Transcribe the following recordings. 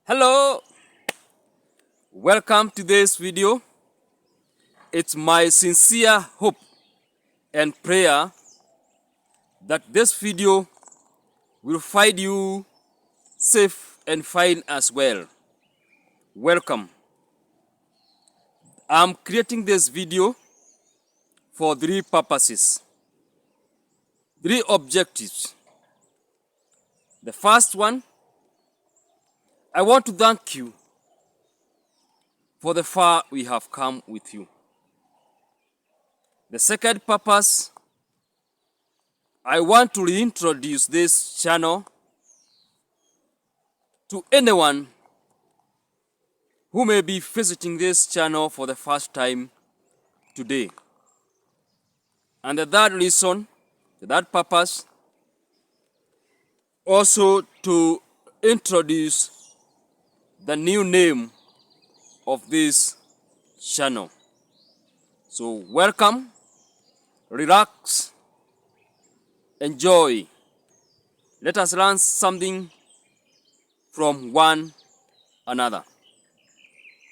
Hello, welcome to this video. It's my sincere hope and prayer that this video will find you safe and fine as well. Welcome. I'm creating this video for three purposes, three objectives. The first one, I want to thank you for the far we have come with you. The second purpose, I want to reintroduce this channel to anyone who may be visiting this channel for the first time today. And the third reason, the third purpose, also to introduce the new name of this channel. So welcome, relax, enjoy. Let us learn something from one another.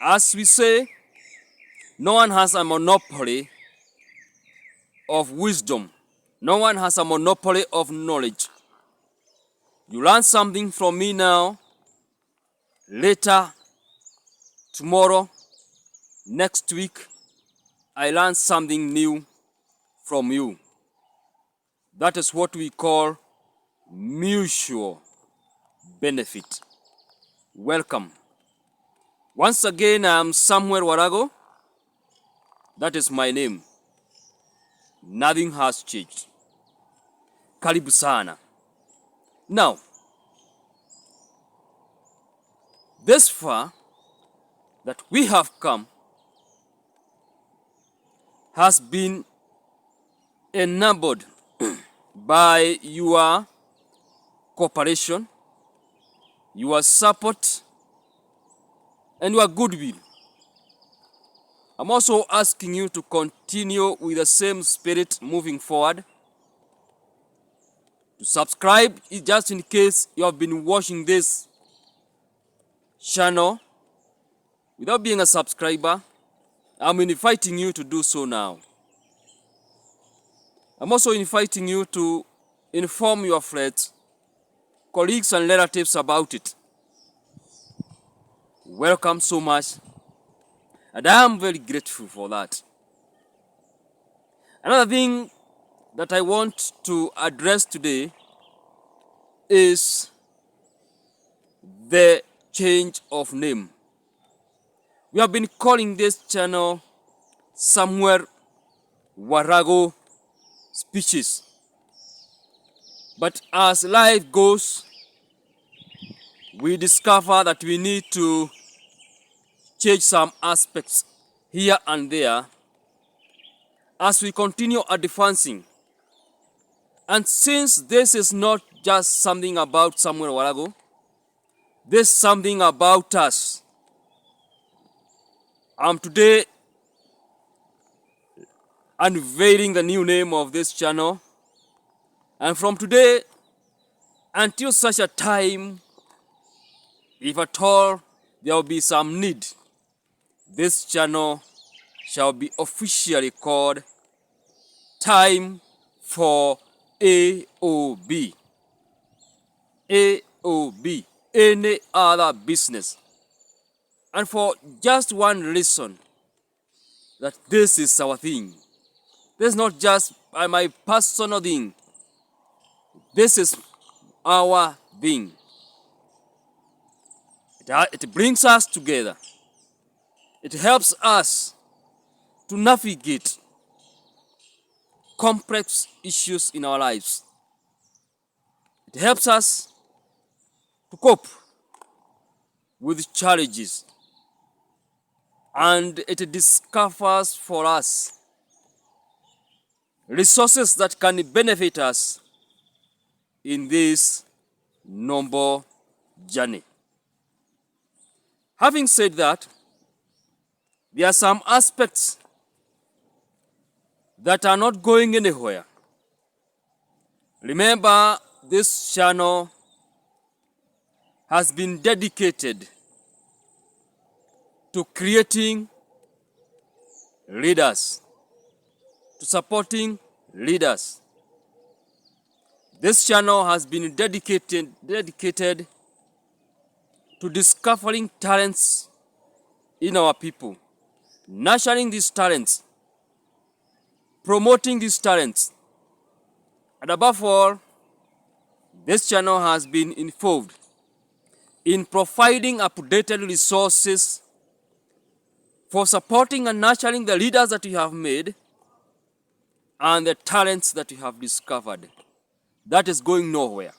As we say, no one has a monopoly of wisdom. No one has a monopoly of knowledge. You learn something from me now, later, tomorrow, next week, I learn something new from you. That is what we call mutual benefit. Welcome. Once again, I'm Samuel Waragu. That is my name. Nothing has changed. Karibu sana. Now, this far that we have come has been enabled by your cooperation, your support, and your goodwill. I'm also asking you to continue with the same spirit moving forward. To subscribe, just in case you have been watching this channel without being a subscriber, I'm inviting you to do so now. I'm also inviting you to inform your friends, colleagues, and relatives about it. Welcome so much, and I am very grateful for that. Another thing that I want to address today is the change of name. We have been calling this channel somewhere Waragu Speeches. But as life goes, we discover that we need to change some aspects here and there as we continue advancing. And since this is not just something about Samuel Waragu, this is something about us. I'm today unveiling the new name of this channel. And from today until such a time, if at all there will be some need, this channel shall be officially called Time for AOB. AOB, any other business. And for just one reason, that this is our thing. This is not just my personal thing. This is our thing. It brings us together. It helps us to navigate complex issues in our lives. It helps us to cope with challenges. And it discovers for us resources that can benefit us in this noble journey. Having said that, there are some aspects that are not going anywhere. Remember, this channel has been dedicated to creating leaders, to supporting leaders. This channel has been dedicated to discovering talents in our people, nurturing these talents, promoting these talents, and above all, this channel has been involved in providing updated resources for supporting and nurturing the leaders that we have made and the talents that we have discovered. That is going nowhere.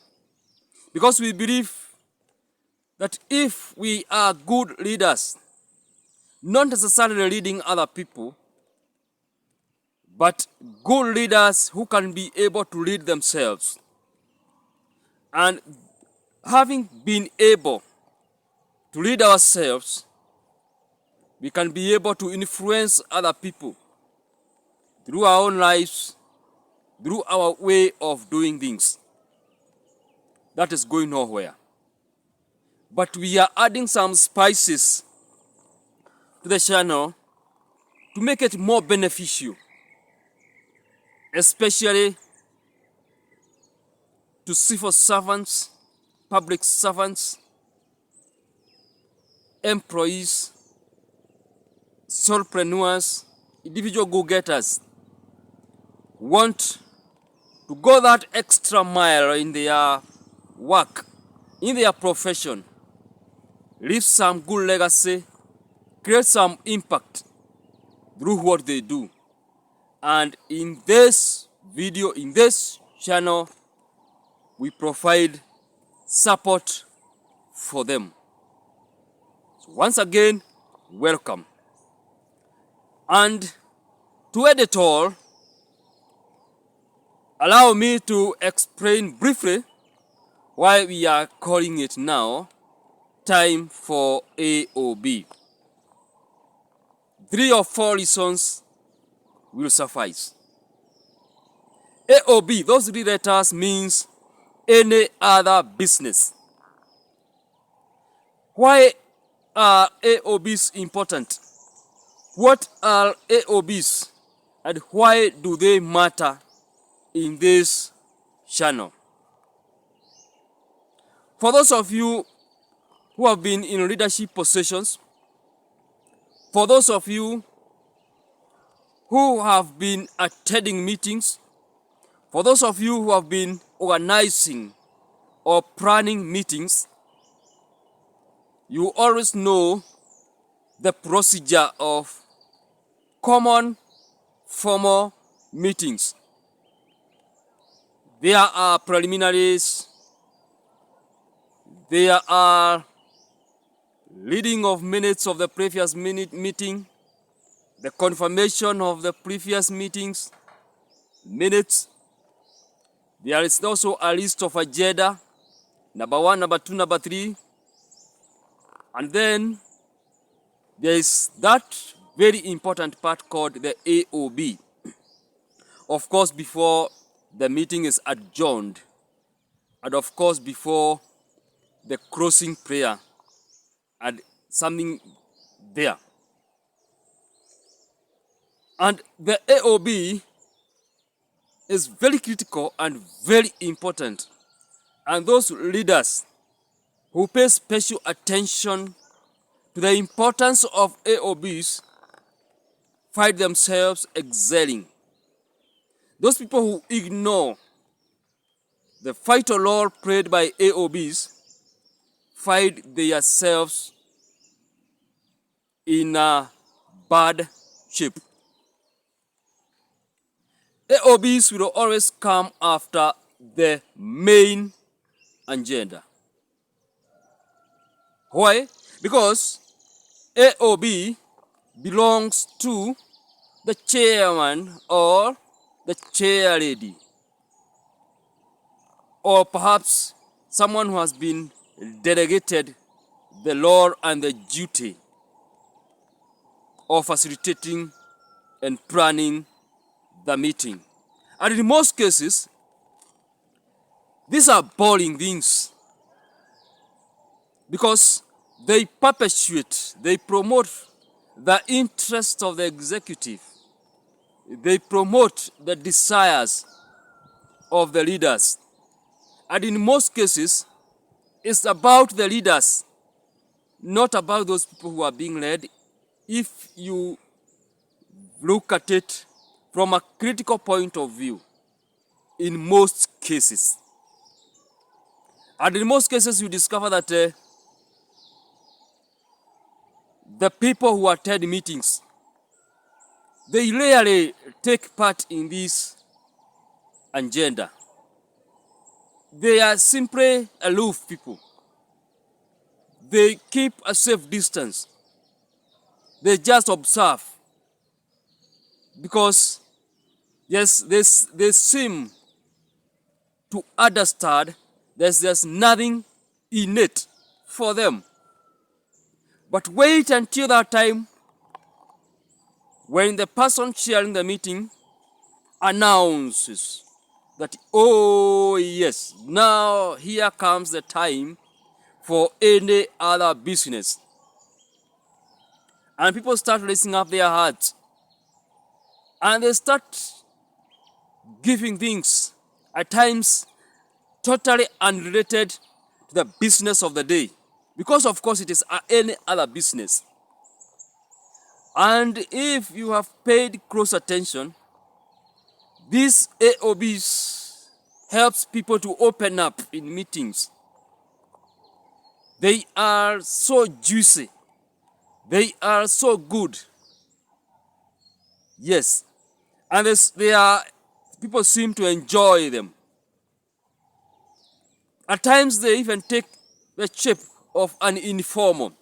Because we believe that if we are good leaders, not necessarily leading other people, but good leaders who can be able to lead themselves, and having been able to lead ourselves, we can be able to influence other people through our own lives, through our way of doing things. That is going nowhere. But we are adding some spices to the channel to make it more beneficial, especially to civil servants, public servants, employees, solopreneurs, individual go-getters want to go that extra mile in their work, in their profession, leave some good legacy, create some impact through what they do. And in this video, in this channel, we provide support for them. So once again, welcome. And to end it all, allow me to explain briefly why we are calling it now time for AOB. 3 or 4 reasons will suffice. AOB, those 3 letters means any other business. Why are AOBs important? What are AOBs and why do they matter in this channel? For those of you who have been in leadership positions, for those of you who have been attending meetings, for those of you who have been organizing or planning meetings, you always know the procedure of common formal meetings. There are preliminaries, there are reading of minutes of the previous meeting, the confirmation of the previous meetings, minutes. There is also a list of agenda, number 1, number 2, number 3. And then there is that very important part called the AOB. Of course, before the meeting is adjourned, and of course before the closing prayer, and something there. And the AOB is very critical and very important. And those leaders who pay special attention to the importance of AOBs find themselves excelling. Those people who ignore the vital role played by AOBs find themselves in a bad shape. AOBs will always come after the main agenda. Why? Because AOB belongs to the chairman or the chair lady, or perhaps someone who has been delegated the role and the duty of facilitating and planning the meeting. And in most cases, these are boring things, because They perpetuate, they promote the interests of the executive. They promote the desires of the leaders. And in most cases, it's about the leaders, not about those people who are being led. If you look at it from a critical point of view, in most cases. And in most cases, you discover that the people who attend meetings, they rarely take part in this agenda. They are simply aloof people. They keep a safe distance. They just observe. Because, yes, they seem to understand that there's nothing in it for them. But wait until that time when the person chairing the meeting announces that, oh yes, now here comes the time for any other business. And people start raising up their hearts. And they start giving things, at times, totally unrelated to the business of the day. Because of course it is any other business. And if you have paid close attention, these AOBs helps people to open up in meetings. They are so juicy. They are so good. Yes. And people seem to enjoy them. At times they even take the shape of an informal.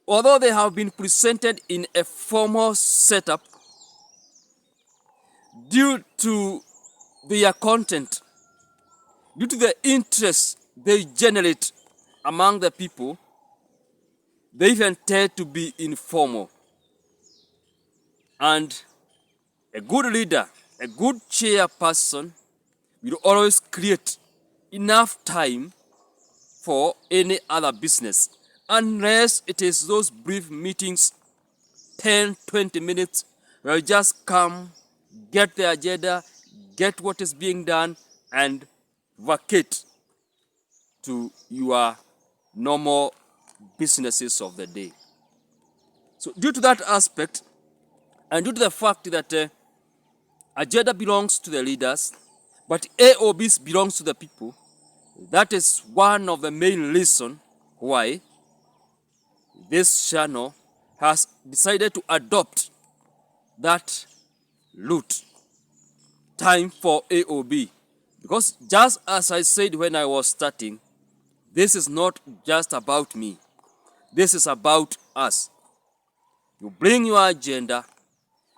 Although they have been presented in a formal setup, due to their content, due to the interest they generate among the people, they even tend to be informal. And a good leader, a good chairperson will always create enough time for any other business, unless it is those brief meetings, 10, 20 minutes, where you just come, get the agenda, get what is being done, and vacate to your normal businesses of the day. So due to that aspect, and due to the fact that agenda belongs to the leaders, but AOBs belongs to the people, that is one of the main reasons why this channel has decided to adopt that route, time for AOB. Because just as I said when I was starting, this is not just about me. This is about us. You bring your agenda,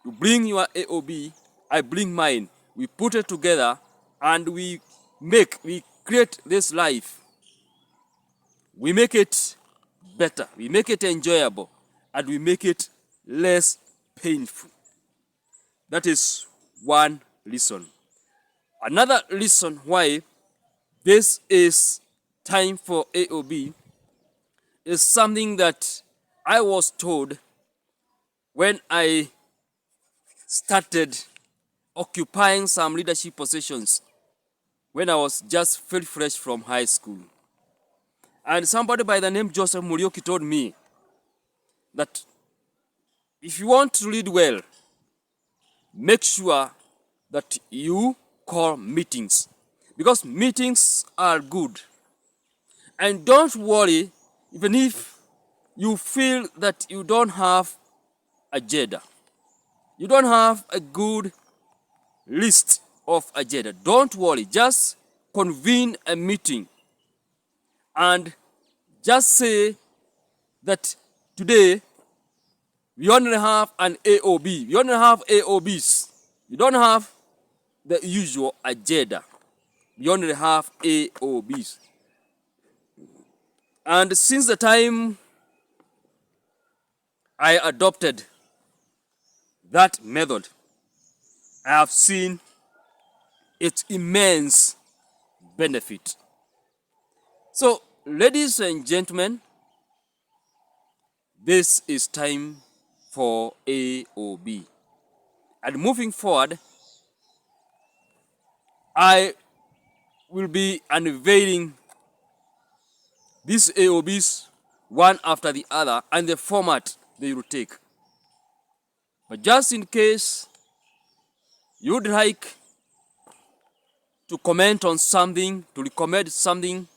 you bring your AOB, I bring mine. We put it together and we create this life. We make it better, we make it enjoyable, and we make it less painful. That is one reason. Another reason why this is time for AOB is something that I was told when I started occupying some leadership positions when I was just very fresh from high school. And somebody by the name Joseph Muriuki told me that if you want to lead well, make sure that you call meetings, because meetings are good. And don't worry even if you feel that you don't have agenda, you don't have a good list of agenda. Don't worry, just convene a meeting and just say that today we only have an AOB, we only have AOBs, we don't have the usual agenda, we only have AOBs. And since the time I adopted that method, I have seen its immense benefit. So, ladies and gentlemen, this is time for AOB. And moving forward, I will be unveiling these AOBs one after the other and the format they will take. But just in case you'd like to comment on something, to recommend something,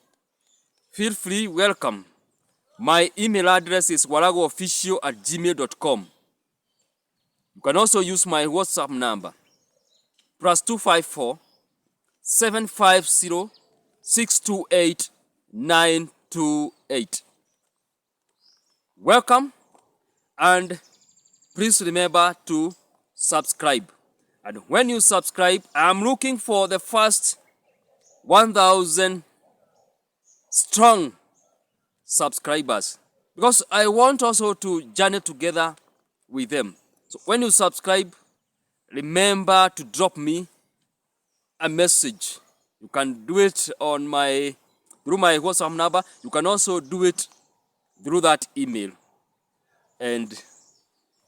feel free, welcome. My email address is waraguofficial@gmail.com. You can also use my WhatsApp number, +254 750 628 928. Welcome, and please remember to subscribe. And when you subscribe, I'm looking for the first 1,000 strong subscribers, because I want also to journey together with them. So when you subscribe, remember to drop me a message. You can do it on through my WhatsApp number. You can also do it through that email, and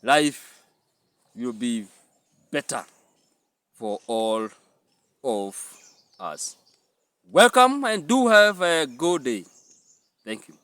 life will be better for all of us. Welcome, and do have a good day. Thank you.